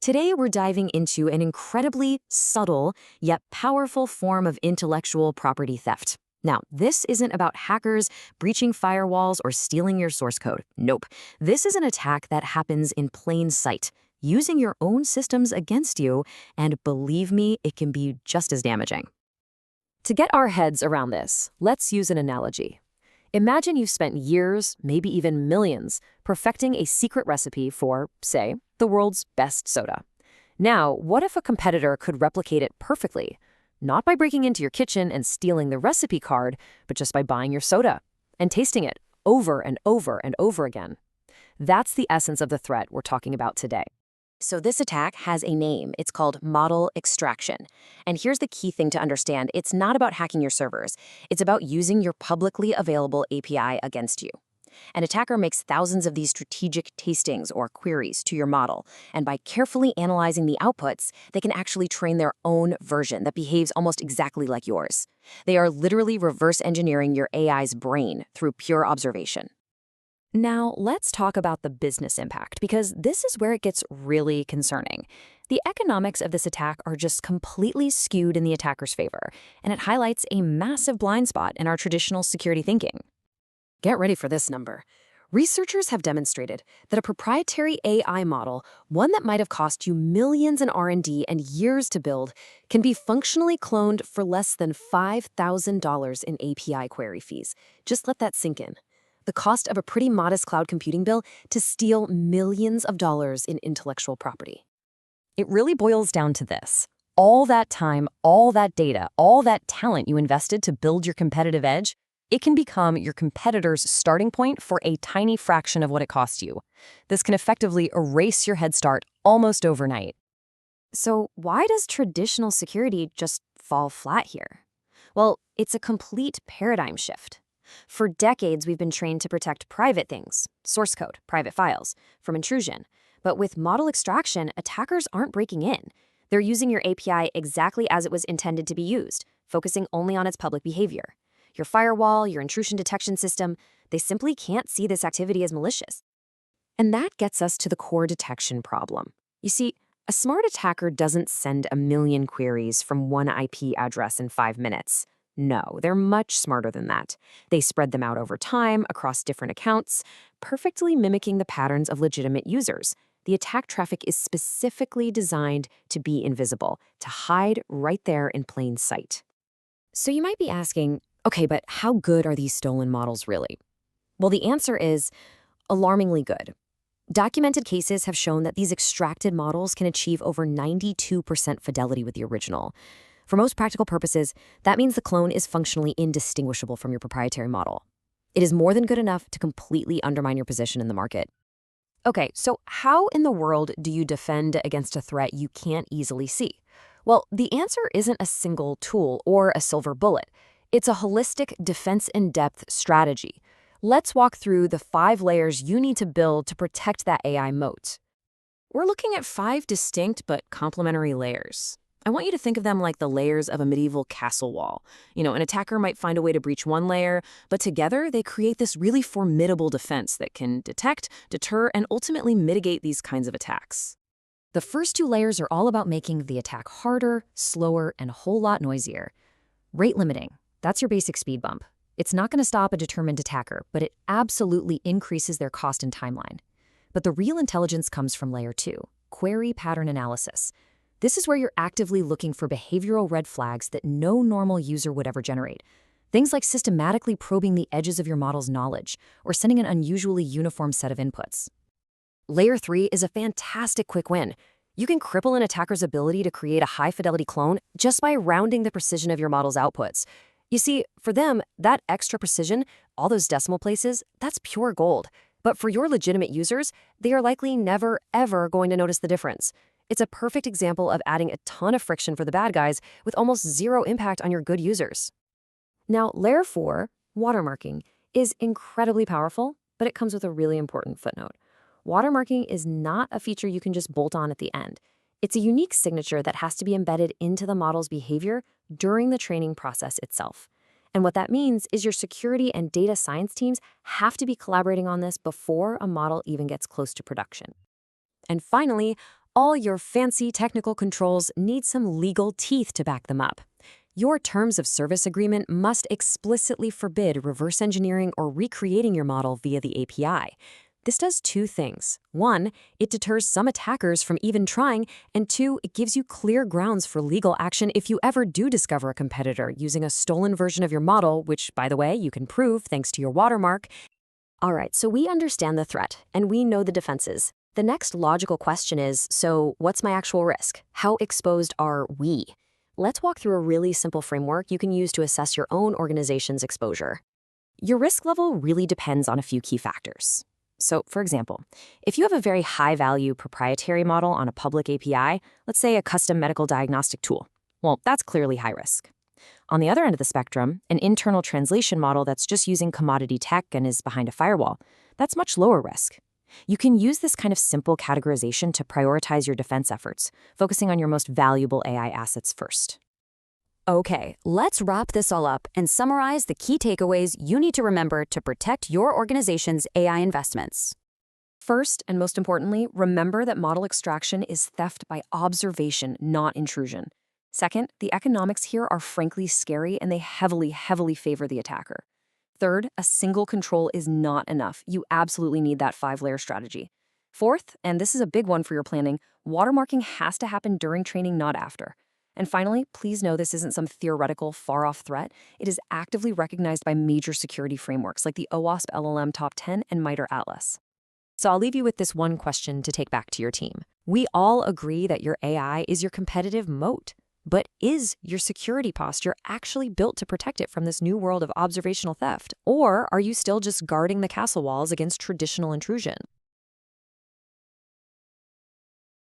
Today, we're diving into an incredibly subtle yet powerful form of intellectual property theft. Now, this isn't about hackers breaching firewalls or stealing your source code. Nope. This is an attack that happens in plain sight, using your own systems against you, and believe me, it can be just as damaging. To get our heads around this, let's use an analogy. Imagine you've spent years, maybe even millions, perfecting a secret recipe for, say, the world's best soda. Now, what if a competitor could replicate it perfectly? Not by breaking into your kitchen and stealing the recipe card, but just by buying your soda and tasting it over and over and over again. That's the essence of the threat we're talking about today. So this attack has a name. It's called model extraction. And here's the key thing to understand. It's not about hacking your servers. It's about using your publicly available API against you. An attacker makes thousands of these strategic tastings or queries to your model, and by carefully analyzing the outputs, they can actually train their own version that behaves almost exactly like yours. They are literally reverse engineering your AI's brain through pure observation. Now, let's talk about the business impact, because this is where it gets really concerning. The economics of this attack are just completely skewed in the attacker's favor, and it highlights a massive blind spot in our traditional security thinking. Get ready for this number. Researchers have demonstrated that a proprietary AI model, one that might have cost you millions in R&D and years to build, can be functionally cloned for less than $5,000 in API query fees. Just let that sink in. The cost of a pretty modest cloud computing bill to steal millions of dollars in intellectual property. It really boils down to this. All that time, all that data, all that talent you invested to build your competitive edge, it can become your competitor's starting point for a tiny fraction of what it cost you. This can effectively erase your head start almost overnight. So why does traditional security just fall flat here? Well, it's a complete paradigm shift. For decades, we've been trained to protect private things, source code, private files, from intrusion. But with model extraction, attackers aren't breaking in. They're using your API exactly as it was intended to be used, focusing only on its public behavior. Your firewall, your intrusion detection system, they simply can't see this activity as malicious. And that gets us to the core detection problem. You see, a smart attacker doesn't send a million queries from one IP address in 5 minutes. No, they're much smarter than that. They spread them out over time across different accounts, perfectly mimicking the patterns of legitimate users. The attack traffic is specifically designed to be invisible, to hide right there in plain sight. So you might be asking, okay, but how good are these stolen models really? Well, the answer is alarmingly good. Documented cases have shown that these extracted models can achieve over 92% fidelity with the original. For most practical purposes, that means the clone is functionally indistinguishable from your proprietary model. It is more than good enough to completely undermine your position in the market. Okay, so how in the world do you defend against a threat you can't easily see? Well, the answer isn't a single tool or a silver bullet. It's a holistic defense-in-depth strategy. Let's walk through the 5 layers you need to build to protect that AI moat. We're looking at 5 distinct but complementary layers. I want you to think of them like the layers of a medieval castle wall. An attacker might find a way to breach one layer, but together they create this really formidable defense that can detect, deter, and ultimately mitigate these kinds of attacks. The first 2 layers are all about making the attack harder, slower, and a whole lot noisier. Rate limiting. That's your basic speed bump. It's not going to stop a determined attacker, but it absolutely increases their cost and timeline. But the real intelligence comes from layer 2, query pattern analysis. This is where you're actively looking for behavioral red flags that no normal user would ever generate. Things like systematically probing the edges of your model's knowledge or sending an unusually uniform set of inputs. Layer 3 is a fantastic quick win. You can cripple an attacker's ability to create a high-fidelity clone just by rounding the precision of your model's outputs. You see, for them, that extra precision, all those decimal places, that's pure gold. But for your legitimate users, they are likely never, ever going to notice the difference. It's a perfect example of adding a ton of friction for the bad guys with almost zero impact on your good users. Now, layer 4, watermarking, is incredibly powerful, but it comes with a really important footnote. Watermarking is not a feature you can just bolt on at the end. It's a unique signature that has to be embedded into the model's behavior during the training process itself. And what that means is your security and data science teams have to be collaborating on this before a model even gets close to production. And finally, all your fancy technical controls need some legal teeth to back them up. Your terms of service agreement must explicitly forbid reverse engineering or recreating your model via the API. This does two things. One, it deters some attackers from even trying, and two, it gives you clear grounds for legal action if you ever do discover a competitor using a stolen version of your model, which, by the way, you can prove thanks to your watermark. All right, so we understand the threat, and we know the defenses. The next logical question is, so what's my actual risk? How exposed are we? Let's walk through a really simple framework you can use to assess your own organization's exposure. Your risk level really depends on a few key factors. So, for example, if you have a very high-value proprietary model on a public API, let's say a custom medical diagnostic tool, well, that's clearly high risk. On the other end of the spectrum, an internal translation model that's just using commodity tech and is behind a firewall, that's much lower risk. You can use this kind of simple categorization to prioritize your defense efforts, focusing on your most valuable AI assets first. Okay, let's wrap this all up and summarize the key takeaways you need to remember to protect your organization's AI investments. First, and most importantly, remember that model extraction is theft by observation, not intrusion. Second, the economics here are frankly scary and they heavily favor the attacker. Third, a single control is not enough. You absolutely need that 5-layer strategy. Fourth, and this is a big one for your planning, watermarking has to happen during training, not after. And finally, please know this isn't some theoretical, far-off threat. It is actively recognized by major security frameworks like the OWASP LLM Top 10 and MITRE Atlas. So I'll leave you with this one question to take back to your team. We all agree that your AI is your competitive moat. But is your security posture actually built to protect it from this new world of observational theft? Or are you still just guarding the castle walls against traditional intrusion?